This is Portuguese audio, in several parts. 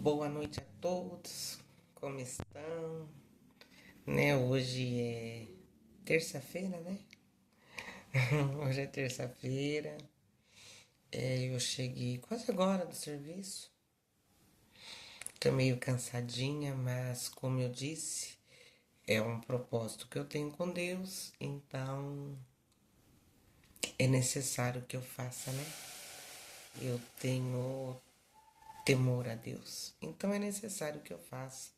Boa noite a todos, como estão? Hoje é terça-feira, né? Hoje é terça-feira. Eu cheguei quase agora do serviço. Tô meio cansadinha, mas como eu disse, é um propósito que eu tenho com Deus, então é necessário que eu faça, né? Eu tenho temor a Deus, então é necessário que eu faça.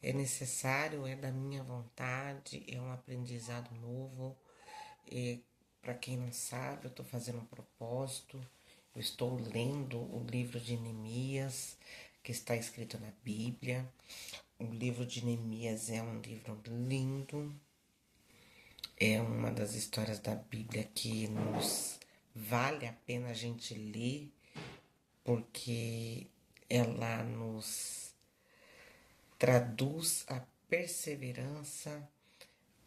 É necessário, é da minha vontade, é um aprendizado novo. Para quem não sabe, eu estou fazendo um propósito. Eu estou lendo o livro de Neemias, que está escrito na Bíblia. O livro de Neemias é um livro lindo. É uma das histórias da Bíblia que nos vale a pena a gente ler, porque ela nos traduz a perseverança,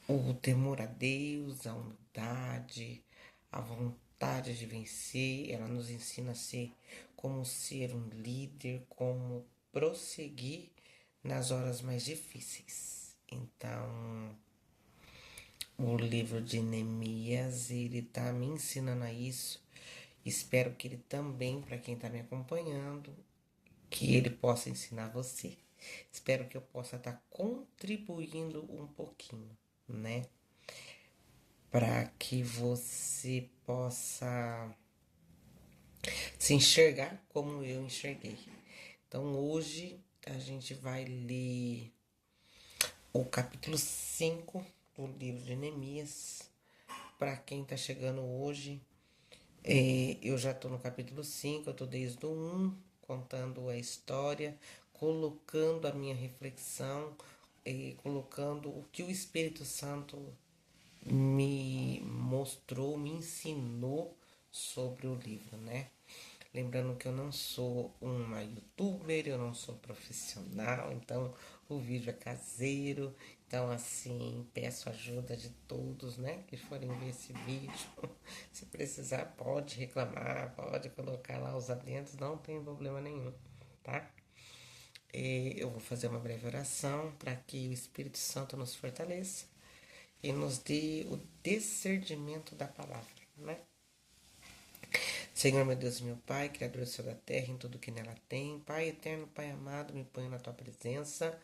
o temor a Deus, a humildade, a vontade de vencer. Ela nos ensina a ser como ser um líder, como prosseguir nas horas mais difíceis. Então, o livro de Neemias, ele tá me ensinando a isso. Espero que ele também, para quem está me acompanhando, que ele possa ensinar você. Espero que eu possa estar contribuindo um pouquinho, né? Para que você possa se enxergar como eu enxerguei. Então hoje a gente vai ler o capítulo 5 do livro de Neemias. Para quem está chegando hoje, eu já estou no capítulo 5, eu estou desde o 1, contando a história, colocando a minha reflexão, colocando o que o Espírito Santo me mostrou, me ensinou sobre o livro, né? Lembrando que eu não sou uma youtuber, eu não sou profissional, então o vídeo é caseiro. Então, assim, peço ajuda de todos, né, que forem ver esse vídeo. Se precisar, pode reclamar, pode colocar lá os adendos, não tem problema nenhum, tá? Eu vou fazer uma breve oração para que o Espírito Santo nos fortaleça e nos dê o discernimento da palavra, né? Senhor, meu Deus e meu Pai, Criador do céu e da terra, em tudo que nela tem, Pai eterno, Pai amado, me ponho na Tua presença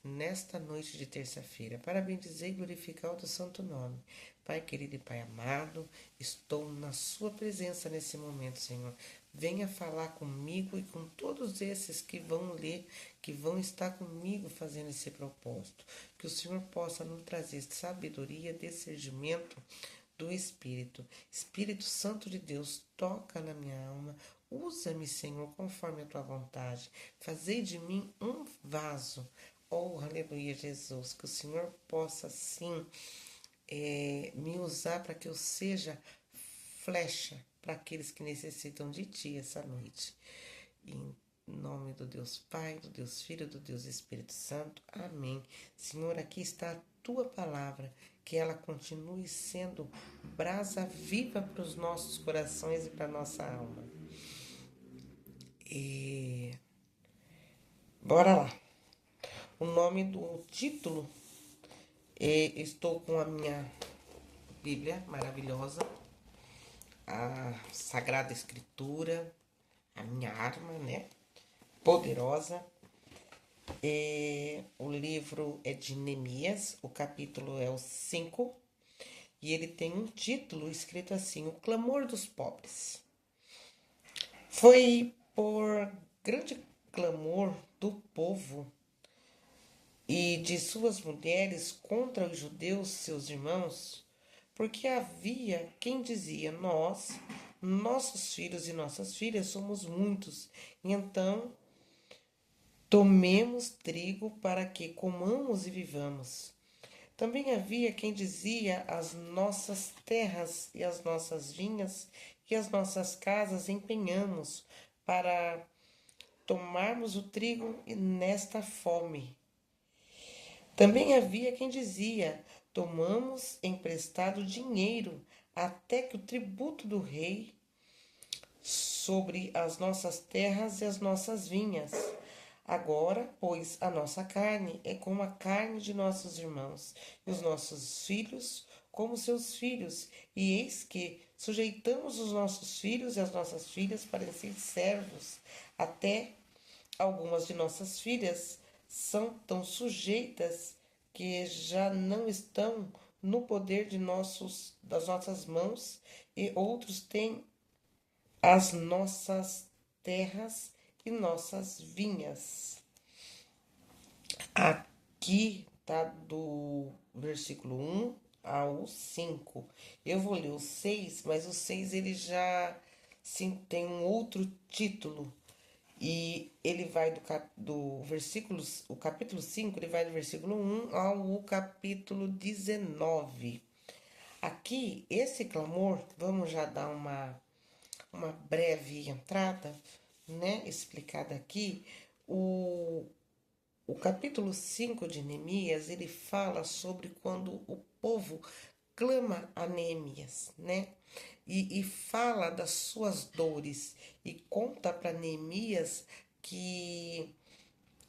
nesta noite de terça-feira, para bendizer e glorificar o Teu santo nome. Pai querido e Pai amado, estou na Sua presença nesse momento, Senhor. Venha falar comigo e com todos esses que vão ler, que vão estar comigo fazendo esse propósito. Que o Senhor possa nos trazer sabedoria, discernimento do Espírito. Espírito Santo de Deus, toca na minha alma. Usa-me, Senhor, conforme a tua vontade. Fazei de mim um vaso. Oh, aleluia, Jesus. Que o Senhor possa, sim, me usar para que eu seja flecha para aqueles que necessitam de ti essa noite. Em nome do Deus Pai, do Deus Filho, do Deus Espírito Santo. Amém. Senhor, aqui está a tua palavra, que ela continue sendo brasa viva para os nossos corações e para a nossa alma. E bora lá. O nome do título, estou com a minha Bíblia maravilhosa, a Sagrada Escritura, a minha arma, né? Poderosa. O livro é de Neemias, o capítulo é o 5, e ele tem um título escrito assim: O Clamor dos Pobres. Foi por grande clamor do povo e de suas mulheres contra os judeus, seus irmãos, porque havia quem dizia: Nós, nossos filhos e nossas filhas somos muitos, e então tomemos trigo para que comamos e vivamos. Também havia quem dizia: As nossas terras e as nossas vinhas e as nossas casas empenhamos para tomarmos o trigo nesta fome. Também havia quem dizia: Tomamos emprestado dinheiro até que o tributo do rei sobre as nossas terras e as nossas vinhas, Agora, pois, a nossa carne é como a carne de nossos irmãos, e os nossos filhos como seus filhos. E eis que sujeitamos os nossos filhos e as nossas filhas para ser servos, até algumas de nossas filhas são tão sujeitas que já não estão no poder das nossas mãos, e outros têm as nossas terras e nossas vinhas. Aqui tá do versículo 1 ao 5. Eu vou ler o 6, mas o 6 ele já sim, tem um outro título. E ele vai do versículo, o capítulo 5 ele vai do versículo 1 ao capítulo 19. Aqui, esse clamor, vamos já dar uma breve entrada, né, explicada aqui. O capítulo 5 de Neemias, ele fala sobre quando o povo clama a Neemias, né? E fala das suas dores e conta para Neemias que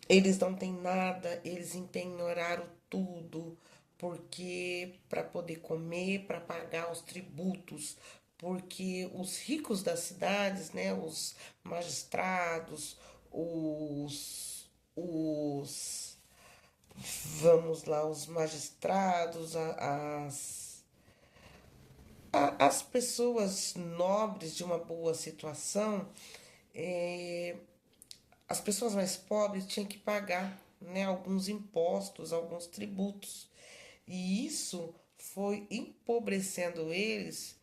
eles não têm nada, eles empenhoraram tudo, porque para poder comer, para pagar os tributos, porque os ricos das cidades, né, os magistrados, os vamos lá, os magistrados, as pessoas nobres de uma boa situação, eh, as pessoas mais pobres tinham que pagar, né, alguns impostos, alguns tributos. E isso foi empobrecendo eles,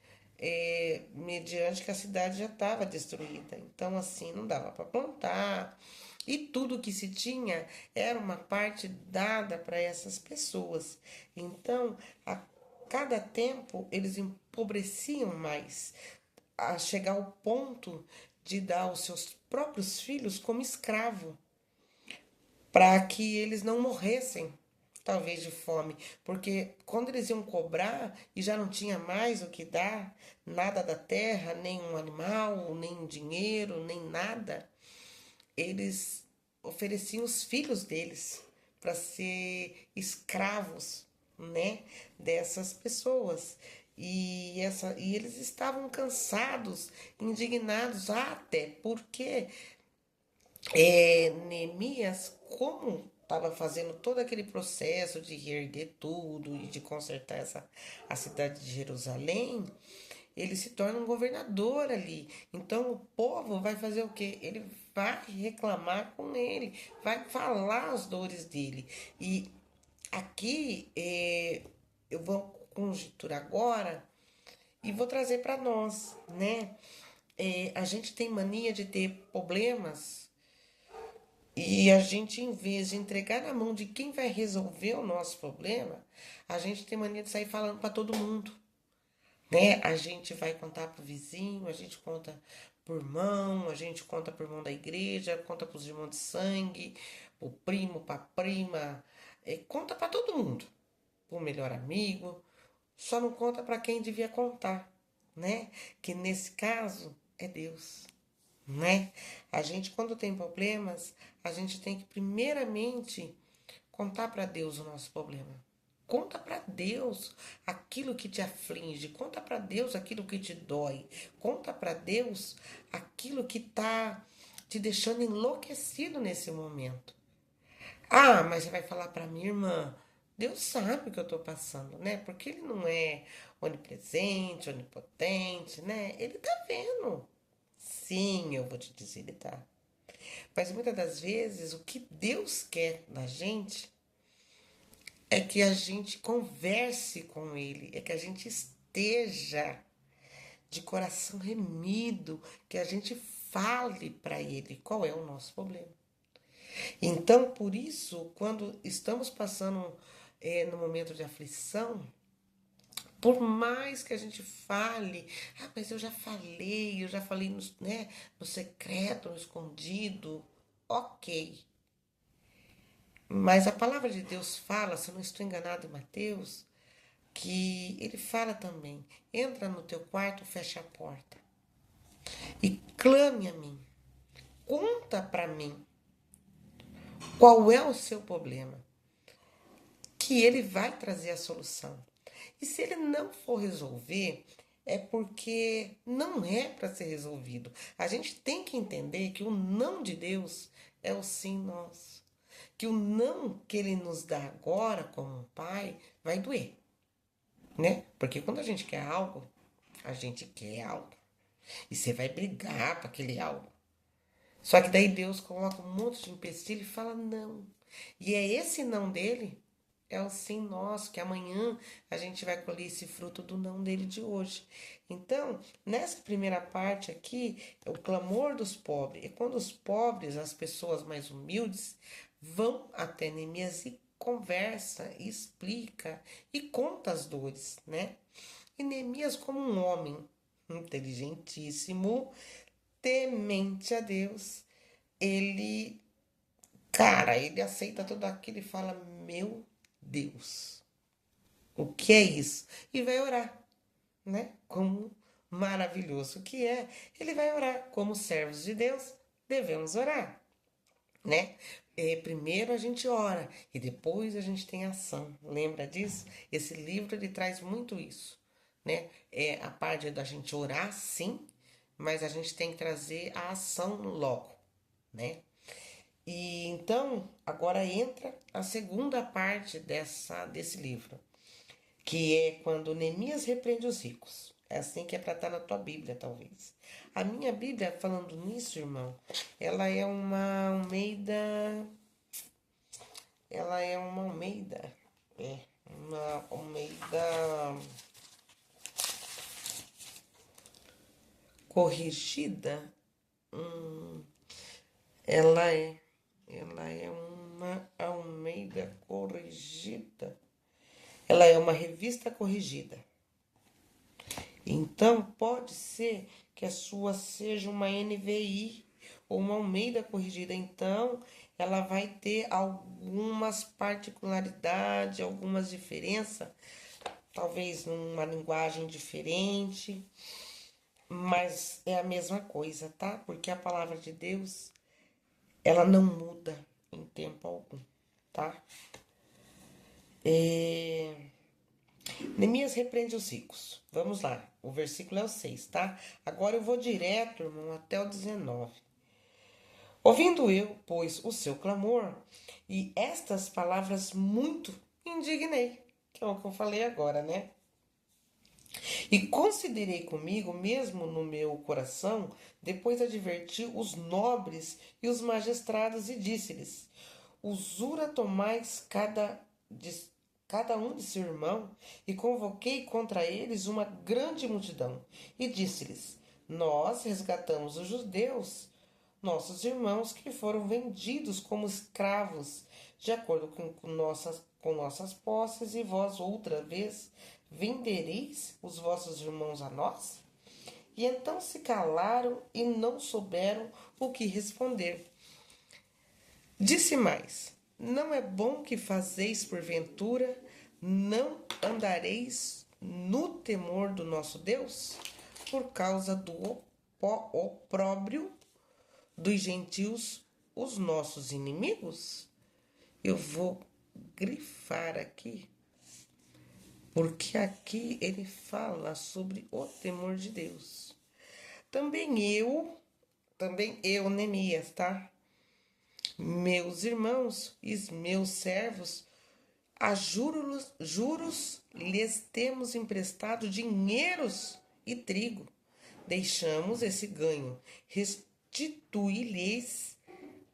mediante que a cidade já estava destruída. Então, assim, não dava para plantar. E tudo que se tinha era uma parte dada para essas pessoas. Então, a cada tempo, eles empobreciam mais, a chegar ao ponto de dar os seus próprios filhos como escravo, para que eles não morressem, talvez de fome, porque quando eles iam cobrar e já não tinha mais o que dar, nada da terra, nem um animal, nem dinheiro, nem nada, eles ofereciam os filhos deles para ser escravos, né, dessas pessoas. E eles estavam cansados, indignados, até porque Neemias, como estava fazendo todo aquele processo de reerguer tudo e de consertar a cidade de Jerusalém, ele se torna um governador ali. Então o povo vai fazer o quê? Ele vai reclamar com ele, vai falar as dores dele. E aqui eu vou conjecturar agora e vou trazer para nós, né? A gente tem mania de ter problemas e a gente, em vez de entregar na mão de quem vai resolver o nosso problema, a gente tem mania de sair falando para todo mundo, né? A gente vai contar pro vizinho, a gente conta pro irmão, a gente conta pro irmão da igreja, conta pros irmãos de sangue, pro primo, pra prima, conta para todo mundo, pro melhor amigo, só não conta para quem devia contar, né? Que nesse caso é Deus, né? A gente, quando tem problemas, a gente tem que primeiramente contar para Deus o nosso problema. Conta para Deus aquilo que te aflige, conta para Deus aquilo que te dói, conta para Deus aquilo que tá te deixando enlouquecido nesse momento. Ah, mas você vai falar para minha irmã, Deus sabe o que eu tô passando, né? Porque ele não é onipresente, onipotente, né? Ele tá vendo. Sim, eu vou te dizer, ele tá. Mas muitas das vezes o que Deus quer da gente é que a gente converse com Ele, é que a gente esteja de coração remido, que a gente fale para Ele qual é o nosso problema. Então, por isso, quando estamos passando no momento de aflição, por mais que a gente fale, mas eu já falei no, né, no secreto, no escondido, ok. Mas a palavra de Deus fala, se eu não estou enganado em Mateus, que ele fala também: entra no teu quarto, fecha a porta e clame a mim, conta para mim qual é o seu problema, que ele vai trazer a solução. E se ele não for resolver, é porque não é para ser resolvido. A gente tem que entender que o não de Deus é o sim nosso. Que o não que ele nos dá agora como um pai vai doer, né? Porque quando a gente quer algo, a gente quer algo. E você vai brigar para aquele algo. Só que daí Deus coloca um monte de empecilho e fala não. E é esse não dele, é o sim nosso, que amanhã a gente vai colher esse fruto do não dele de hoje. Então, nessa primeira parte aqui, é o clamor dos pobres. É quando os pobres, as pessoas mais humildes, vão até Neemias e conversa, e explica e conta as dores, né? E Neemias, como um homem inteligentíssimo, temente a Deus, ele, cara, ele aceita tudo aquilo e fala: Meu Deus, o que é isso? E vai orar, né? Como maravilhoso que é, ele vai orar. Como servos de Deus, devemos orar, né? Primeiro a gente ora e depois a gente tem ação. Lembra disso? Esse livro ele traz muito isso, né? A parte da gente orar, sim, mas a gente tem que trazer a ação logo, né? E então, agora entra a segunda parte desse livro, que é quando Neemias repreende os ricos. É assim que é para estar na tua Bíblia, talvez. A minha Bíblia, falando nisso, irmão, ela é uma Almeida. Ela é uma Almeida. É, uma Almeida corrigida. Ela é. Ela é uma Almeida corrigida. Ela é uma revista corrigida. Então, pode ser que a sua seja uma NVI ou uma Almeida corrigida. Então, ela vai ter algumas particularidades, algumas diferenças, talvez numa linguagem diferente, mas é a mesma coisa, tá? Porque a palavra de Deus, ela não muda em tempo algum, tá? Neemias repreende os ricos. Vamos lá, o versículo é o 6, tá? Agora eu vou direto, irmão, até o 19. Ouvindo eu, pois, o seu clamor, e estas palavras muito indignei, que é o que eu falei agora, né? E considerei comigo mesmo no meu coração, depois adverti os nobres e os magistrados e disse-lhes: Usura tomais cada um de seu irmão, e convoquei contra eles uma grande multidão, e disse-lhes: Nós resgatamos os judeus, nossos irmãos que foram vendidos como escravos, de acordo com nossas posses, e vós outra vez vendereis os vossos irmãos a nós? E então se calaram e não souberam o que responder. Disse mais: Não é bom que fazeis porventura, não andareis no temor do nosso Deus, por causa do opróbrio dos gentios, os nossos inimigos? Eu vou grifar aqui, porque aqui ele fala sobre o temor de Deus. Também eu, Neemias, tá? Meus irmãos e meus servos, a juros lhes temos emprestado dinheiros e trigo. Deixamos esse ganho. Restituí-lhes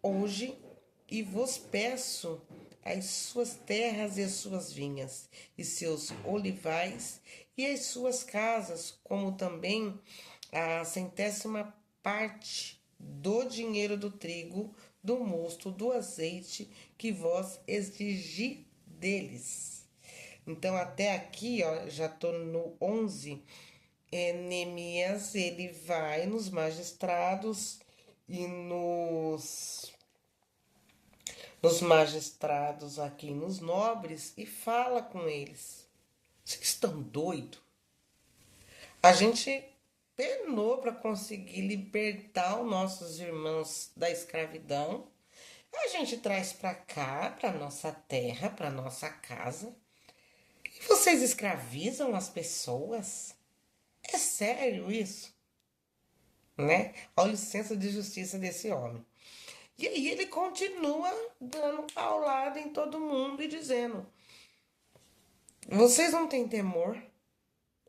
hoje e vos peço as suas terras e as suas vinhas, e seus olivais, e as suas casas, como também a centésima parte do dinheiro do trigo, do mosto, do azeite, que vós exigi deles. Então, até aqui, ó, já estou no 11. Neemias, ele vai nos magistrados e nos magistrados aqui, nos nobres, e fala com eles. Vocês estão doidos? A gente penou para conseguir libertar os nossos irmãos da escravidão. a gente traz para cá, para nossa terra, para nossa casa, e vocês escravizam as pessoas? É sério isso? Né? Olha o senso de justiça desse homem. E aí ele continua dando paulada em todo mundo e dizendo: vocês não têm temor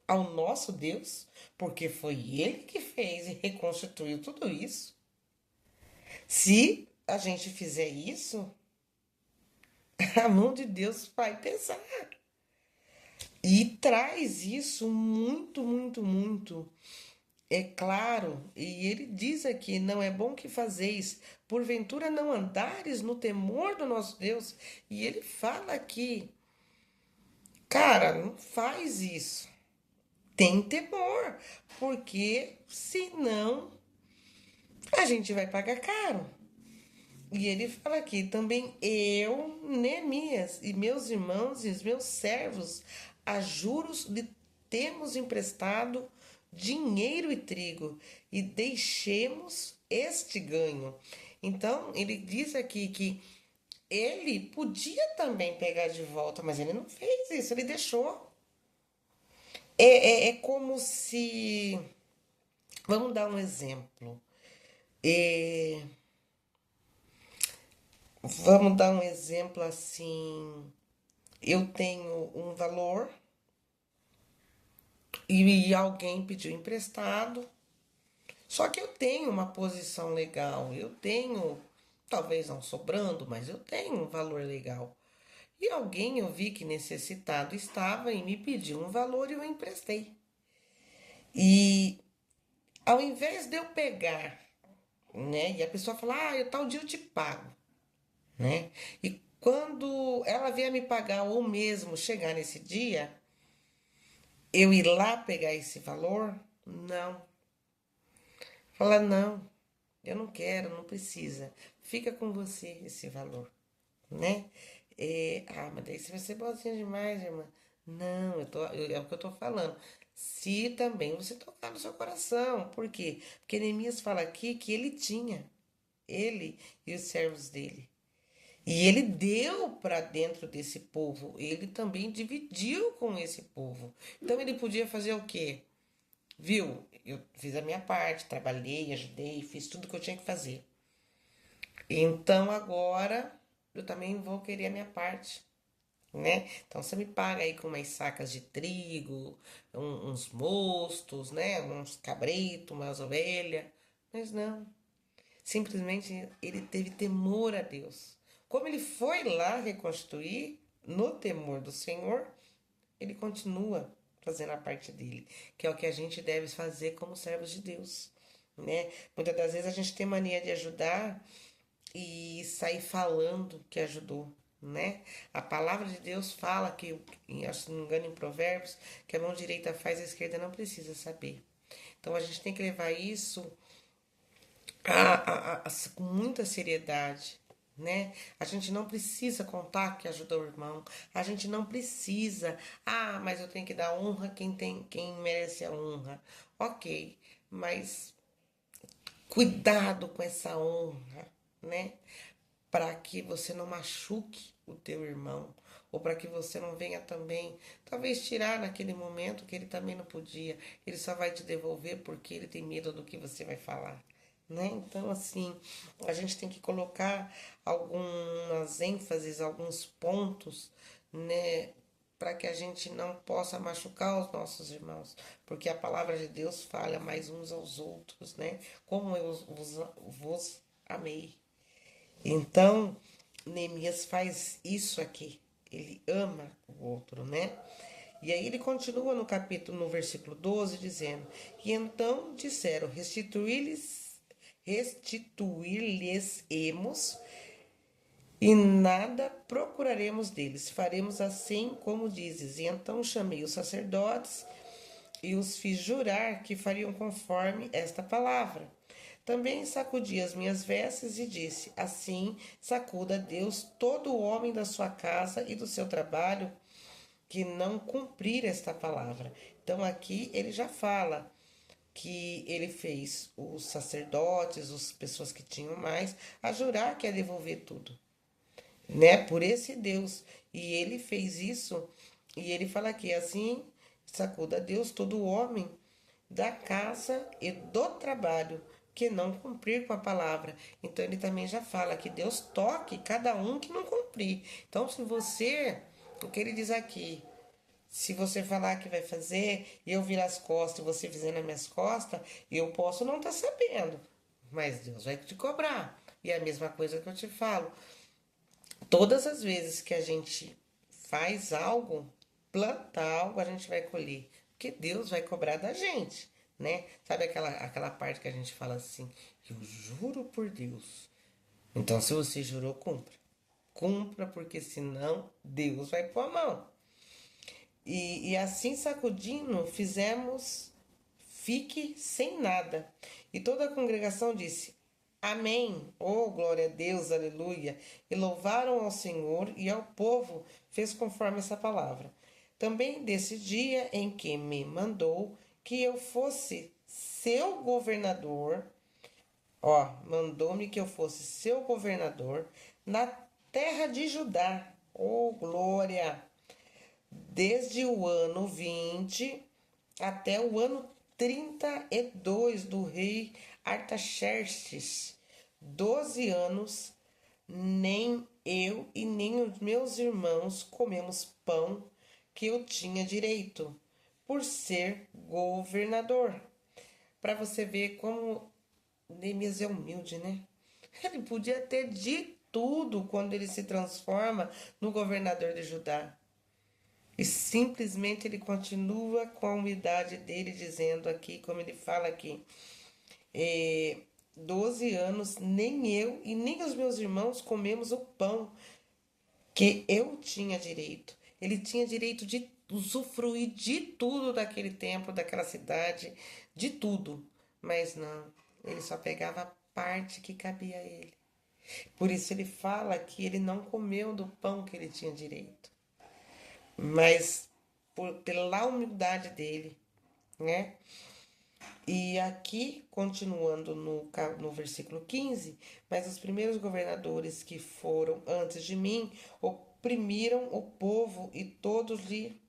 ao nosso Deus? Porque foi ele que fez e reconstituiu tudo isso. Se a gente fizer isso, a mão de Deus vai pesar. E traz isso muito, muito, muito. É claro, e ele diz aqui: não é bom que fazeis, porventura não andares no temor do nosso Deus. E ele fala aqui, cara, não faz isso. Tem temor, porque senão a gente vai pagar caro. E ele fala aqui também: eu, Neemias, e meus irmãos e os meus servos, a juros lhe temos emprestado dinheiro e trigo, e deixemos este ganho. Então, ele diz aqui que ele podia também pegar de volta, mas ele não fez isso, ele deixou. É como se. Vamos dar um exemplo. É, vamos dar um exemplo assim. Eu tenho um valor e alguém pediu emprestado. Só que eu tenho uma posição legal, eu tenho, talvez não sobrando, mas eu tenho um valor legal. E alguém eu vi que necessitado estava e me pediu um valor e eu emprestei. E ao invés de eu pegar, né, e a pessoa falar, ah, eu tal dia eu te pago, né? E quando ela vier me pagar ou mesmo chegar nesse dia, eu ir lá pegar esse valor, não. Fala, não, eu não quero, não precisa. Fica com você esse valor, né? Mas daí você vai ser boazinha demais, irmã. Não, é o que eu tô falando. Se também você tocar no seu coração. Por quê? Porque Neemias fala aqui que ele tinha, ele e os servos dele. E ele deu para dentro desse povo. Ele também dividiu com esse povo. Então ele podia fazer o quê? Viu? Eu fiz a minha parte, trabalhei, ajudei, fiz tudo que eu tinha que fazer. Então agora eu também vou querer a minha parte, né? Então você me paga aí com umas sacas de trigo, uns mostos, né? Uns cabritos, umas ovelhas. Mas não. Simplesmente ele teve temor a Deus. Como ele foi lá reconstruir no temor do Senhor, ele continua fazendo a parte dele, que é o que a gente deve fazer como servos de Deus, né? Muitas das vezes a gente tem mania de ajudar e sair falando que ajudou, né? A palavra de Deus fala que, se não me engano, em Provérbios, que a mão direita faz, a esquerda não precisa saber. Então a gente tem que levar isso com muita seriedade, né? A gente não precisa contar que ajudou o irmão. A gente não precisa. Ah, mas eu tenho que dar honra quem merece a honra. Ok, mas cuidado com essa honra, né? Para que você não machuque o teu irmão, ou para que você não venha também, talvez tirar naquele momento que ele também não podia. Ele só vai te devolver porque ele tem medo do que você vai falar, né? Então, assim, a gente tem que colocar algumas ênfases, alguns pontos, né? Para que a gente não possa machucar os nossos irmãos, porque a palavra de Deus fala mais uns aos outros, né? Como eu vos amei. Então, Neemias faz isso aqui. Ele ama o outro, né? E aí ele continua no capítulo, no versículo 12, dizendo: E então disseram: restituir-lhes-emos, e nada procuraremos deles. Faremos assim como dizes. E então chamei os sacerdotes e os fiz jurar que fariam conforme esta palavra. Também sacudi as minhas vestes e disse: assim sacuda Deus todo o homem da sua casa e do seu trabalho que não cumprir esta palavra. Então aqui ele já fala: que ele fez os sacerdotes, as pessoas que tinham mais, a jurar que ia devolver tudo, né? Por esse Deus. E ele fez isso, e ele fala aqui, assim, sacuda Deus todo homem da casa e do trabalho que não cumprir com a palavra. Então ele também já fala que Deus toque cada um que não cumprir. Então se você, o que ele diz aqui, se você falar que vai fazer e eu virar as costas e você fizer nas minhas costas, eu posso não estar sabendo, mas Deus vai te cobrar. E é a mesma coisa que eu te falo. Todas as vezes que a gente faz algo, planta algo, a gente vai colher. Porque Deus vai cobrar da gente, né? Sabe aquela parte que a gente fala assim, eu juro por Deus. Então, se você jurou, cumpra. Cumpra, porque senão Deus vai pôr a mão. E assim sacudindo, fizemos, fique sem nada. E toda a congregação disse, Amém. Oh, glória a Deus, aleluia. E louvaram ao Senhor e ao povo fez conforme essa palavra. Também desse dia em que me mandou que eu fosse seu governador, ó, mandou-me que eu fosse seu governador na terra de Judá. Oh, glória! Desde o ano 20 até o ano 32 do rei Artaxerxes, 12 anos, nem eu e nem os meus irmãos comemos pão que eu tinha direito, por ser governador. Para você ver como Neemias é humilde, né? Ele podia ter de tudo quando ele se transforma no governador de Judá. E simplesmente ele continua com a humildade dele, dizendo aqui, como ele fala aqui, 12 anos, nem eu e nem os meus irmãos comemos o pão que eu tinha direito. Ele tinha direito de usufruir de tudo daquele tempo, daquela cidade, de tudo. Mas não, ele só pegava a parte que cabia a ele. Por isso ele fala que ele não comeu do pão que ele tinha direito. Mas pela humildade dele, né? E aqui, continuando no versículo 15, mas os primeiros governadores que foram antes de mim oprimiram o povo e todos lhe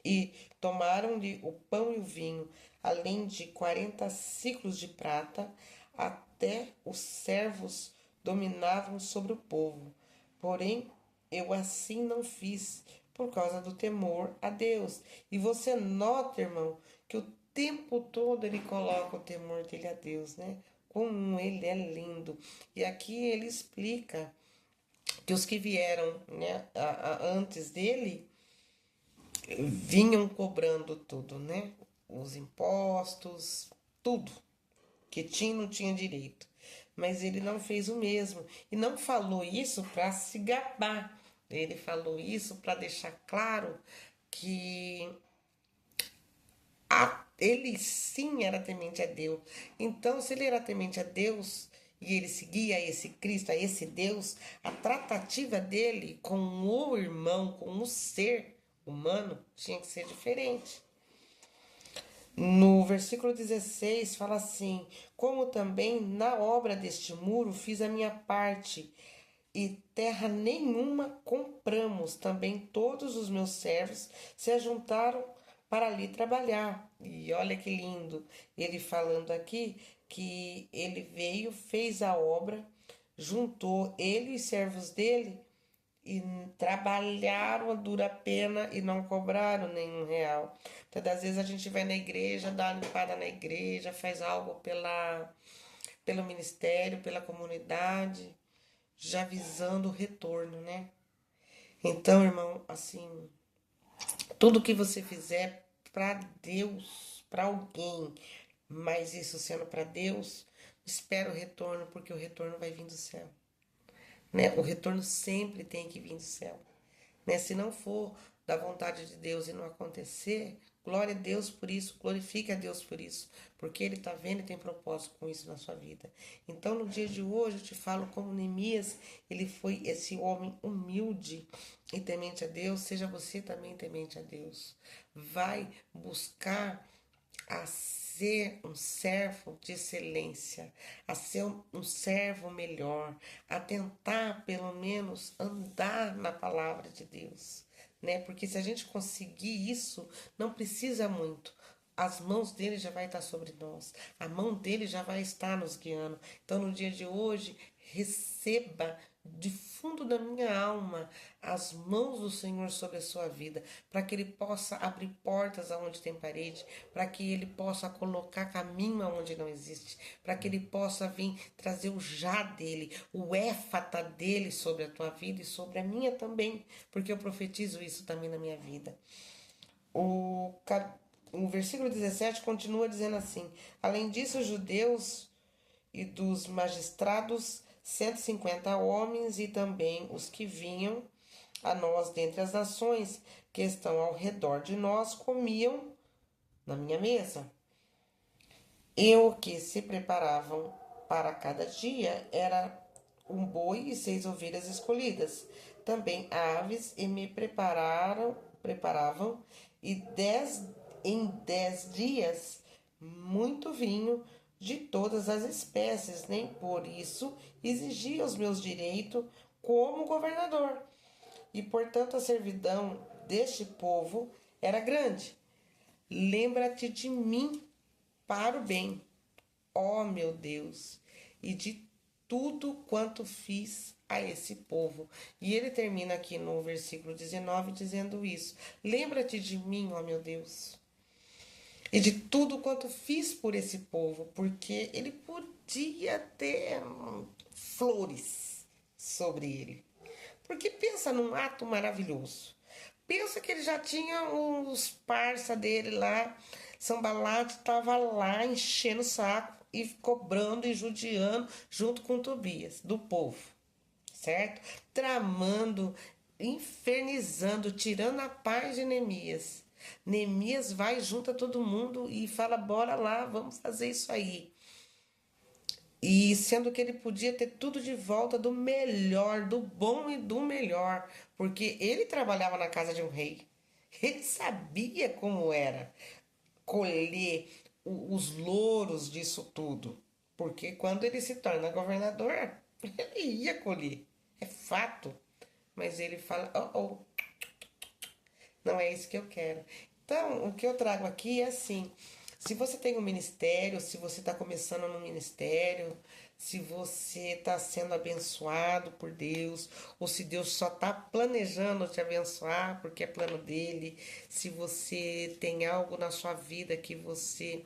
e tomaram-lhe o pão e o vinho, além de 40 ciclos de prata, até os servos dominavam sobre o povo. Porém, eu assim não fiz, por causa do temor a Deus. E você nota, irmão, que o tempo todo ele coloca o temor dele a Deus, né? Como ele é lindo. E aqui ele explica que os que vieram, né, antes dele vinham cobrando tudo, né? Os impostos, tudo que tinha não tinha direito. Mas ele não fez o mesmo e não falou isso para se gabar. Ele falou isso para deixar claro que ele sim era temente a Deus. Então, se ele era temente a Deus e ele seguia esse Cristo, a esse Deus, a tratativa dele com o irmão, com o ser humano, tinha que ser diferente. No versículo 16 fala assim: Como também na obra deste muro fiz a minha parte, e terra nenhuma compramos, também todos os meus servos se ajuntaram para ali trabalhar. E olha que lindo, ele falando aqui que ele veio, fez a obra, juntou ele e os servos dele e trabalharam a dura pena e não cobraram nenhum real. Então, às vezes a gente vai na igreja, dá uma limpada na igreja, faz algo pelo ministério, pela comunidade, já visando o retorno, né? Então, irmão, assim, tudo que você fizer para Deus, para alguém, mas isso sendo para Deus, espera o retorno, porque o retorno vai vir do céu, né? O retorno sempre tem que vir do céu, né? Se não for da vontade de Deus e não acontecer, glória a Deus por isso, glorifique a Deus por isso, porque Ele está vendo e tem propósito com isso na sua vida. Então, no dia de hoje, eu te falo como Neemias, ele foi esse homem humilde e temente a Deus. Seja você também temente a Deus. Vai buscar a ser um servo de excelência, a ser um servo melhor, a tentar pelo menos andar na palavra de Deus, né? Porque se a gente conseguir isso, não precisa muito. As mãos dele já vai estar sobre nós, a mão dele já vai estar nos guiando. Então, no dia de hoje, receba de fundo da minha alma as mãos do Senhor sobre a sua vida, para que Ele possa abrir portas aonde tem parede, para que Ele possa colocar caminho aonde não existe, para que Ele possa vir trazer o já dele, o éfata dele sobre a tua vida e sobre a minha também, porque eu profetizo isso também na minha vida. O, o versículo 17 continua dizendo assim: além disso, os judeus e dos magistrados, 150 homens, e também os que vinham a nós dentre as nações que estão ao redor de nós, comiam na minha mesa. E o que se preparavam para cada dia era um boi e 6 ovelhas escolhidas, também aves, e me preparavam, e em 10 dias muito vinho de todas as espécies, nem por isso exigia os meus direitos como governador. E portanto a servidão deste povo era grande. Lembra-te de mim para o bem, ó meu Deus, e de tudo quanto fiz a esse povo. E ele termina aqui no versículo 19 dizendo isso: lembra-te de mim, ó meu Deus, e de tudo quanto fiz por esse povo, porque ele podia ter flores sobre ele. Porque pensa num ato maravilhoso. Pensa que ele já tinha os parça dele lá, Sambalat estava lá enchendo o saco e cobrando e judiando junto com Tobias, do povo, certo? Tramando, infernizando, tirando a paz de Neemias. Neemias vai, junta todo mundo e fala: bora lá, vamos fazer isso aí. E sendo que ele podia ter tudo de volta do melhor, do bom e do melhor, porque ele trabalhava na casa de um rei. Ele sabia como era colher os louros disso tudo. Porque quando ele se torna governador, ele ia colher. É fato. Mas ele fala: oh, oh, não é isso que eu quero. Então, o que eu trago aqui é assim: se você tem um ministério, se você está começando no ministério, se você está sendo abençoado por Deus, ou se Deus só está planejando te abençoar porque é plano dele, se você tem algo na sua vida que você,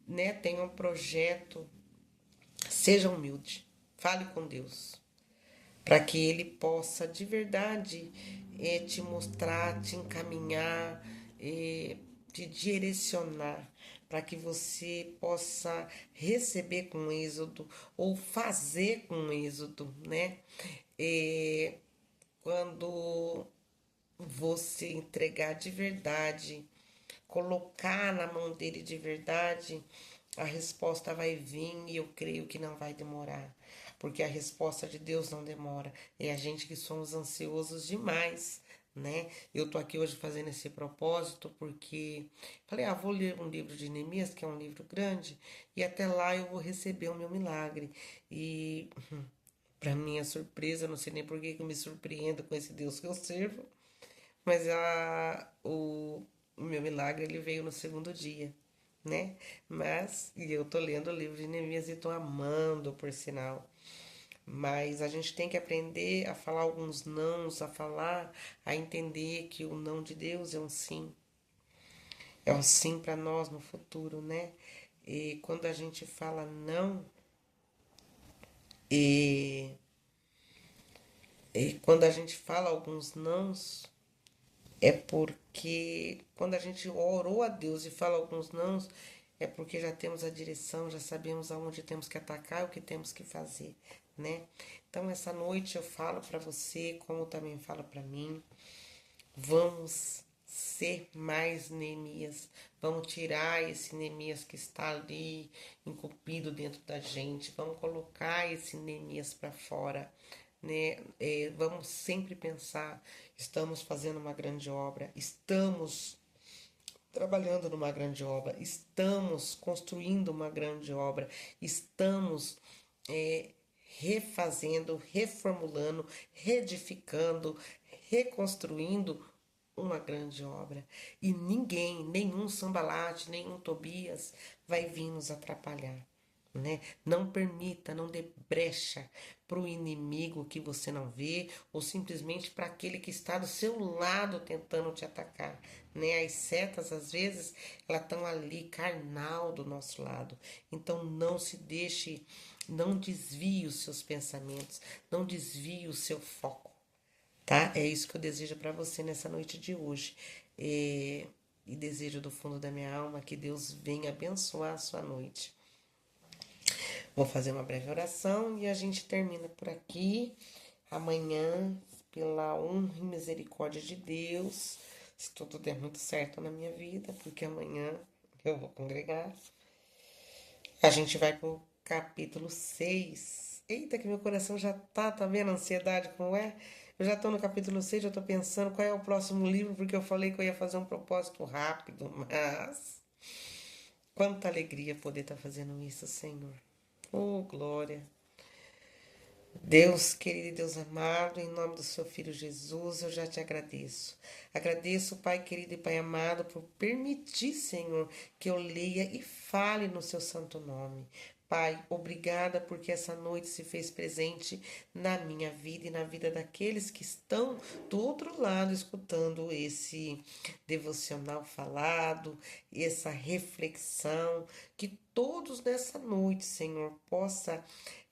né, tem um projeto, seja humilde, fale com Deus para que ele possa de verdade te mostrar, te encaminhar, te direcionar, para que você possa receber com êxodo ou fazer com êxodo, né? Quando você entregar de verdade, colocar na mão dele de verdade, a resposta vai vir e eu creio que não vai demorar. Porque a resposta de Deus não demora. É a gente que somos ansiosos demais, né? Eu tô aqui hoje fazendo esse propósito porque falei: vou ler um livro de Neemias, que é um livro grande, e até lá eu vou receber o meu milagre. E para minha surpresa, não sei nem por que eu me surpreendo com esse Deus que eu sirvo, mas o meu milagre ele veio no segundo dia, né? Mas, e eu tô lendo o livro de Neemias e tô amando, por sinal. Mas a gente tem que aprender a falar alguns nãos, a falar, a entender que o não de Deus é um sim. É um sim para nós no futuro, né? E quando a gente fala não, e, e quando a gente fala alguns nãos, é porque quando a gente orou a Deus e fala alguns nãos, é porque já temos a direção, já sabemos aonde temos que atacar, o que temos que fazer, né? Então essa noite eu falo para você, como também falo para mim, vamos ser mais Neemias, vamos tirar esse Neemias que está ali enculpido dentro da gente, vamos colocar esse Neemias para fora, né? Vamos sempre pensar: estamos fazendo uma grande obra, estamos trabalhando numa grande obra, estamos construindo uma grande obra, estamos é, refazendo, reformulando, reedificando, reconstruindo uma grande obra. E ninguém, nenhum Sambalate, nenhum Tobias vai vir nos atrapalhar. Né? Não permita, não dê brecha para o inimigo que você não vê ou simplesmente para aquele que está do seu lado tentando te atacar, né? As setas às vezes elas estão ali carnal do nosso lado. Então não se deixe, não desvie os seus pensamentos, não desvie o seu foco, tá? É isso que eu desejo para você nessa noite de hoje. E desejo do fundo da minha alma que Deus venha abençoar a sua noite. Vou fazer uma breve oração e a gente termina por aqui. Amanhã, pela honra e misericórdia de Deus, se tudo der muito certo na minha vida, porque amanhã eu vou congregar, a gente vai pro capítulo 6. Eita, que meu coração já tá vendo a ansiedade como é? Eu já tô no capítulo 6, já tô pensando qual é o próximo livro, porque eu falei que eu ia fazer um propósito rápido, mas quanta alegria poder estar fazendo isso, Senhor. Oh, glória. Deus querido e Deus amado, em nome do seu Filho Jesus, eu já te agradeço. Agradeço, Pai querido e Pai amado, por permitir, Senhor, que eu leia e fale no seu santo nome. Pai, obrigada porque essa noite se fez presente na minha vida e na vida daqueles que estão do outro lado escutando esse devocional falado, essa reflexão, que todos nessa noite, Senhor, possa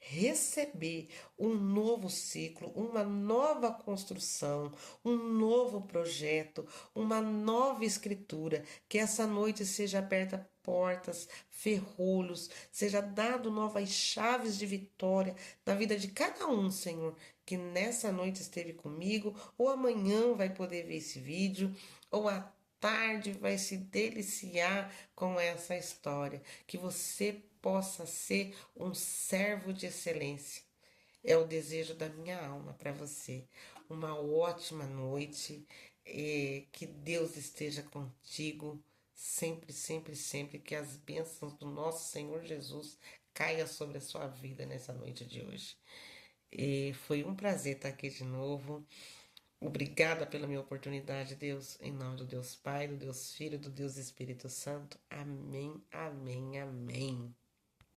receber um novo ciclo, uma nova construção, um novo projeto, uma nova escritura, que essa noite seja aberta portas, ferrolhos, seja dado novas chaves de vitória na vida de cada um, Senhor, que nessa noite esteve comigo, ou amanhã vai poder ver esse vídeo, ou à tarde vai se deliciar com essa história, que você possa ser um servo de excelência. É o desejo da minha alma para você. Uma ótima noite. Que Deus esteja contigo sempre, sempre, sempre. Que as bênçãos do nosso Senhor Jesus caia sobre a sua vida nessa noite de hoje. Foi um prazer estar aqui de novo. Obrigada pela minha oportunidade, Deus. Em nome do Deus Pai, do Deus Filho, do Deus Espírito Santo. Amém, amém, amém.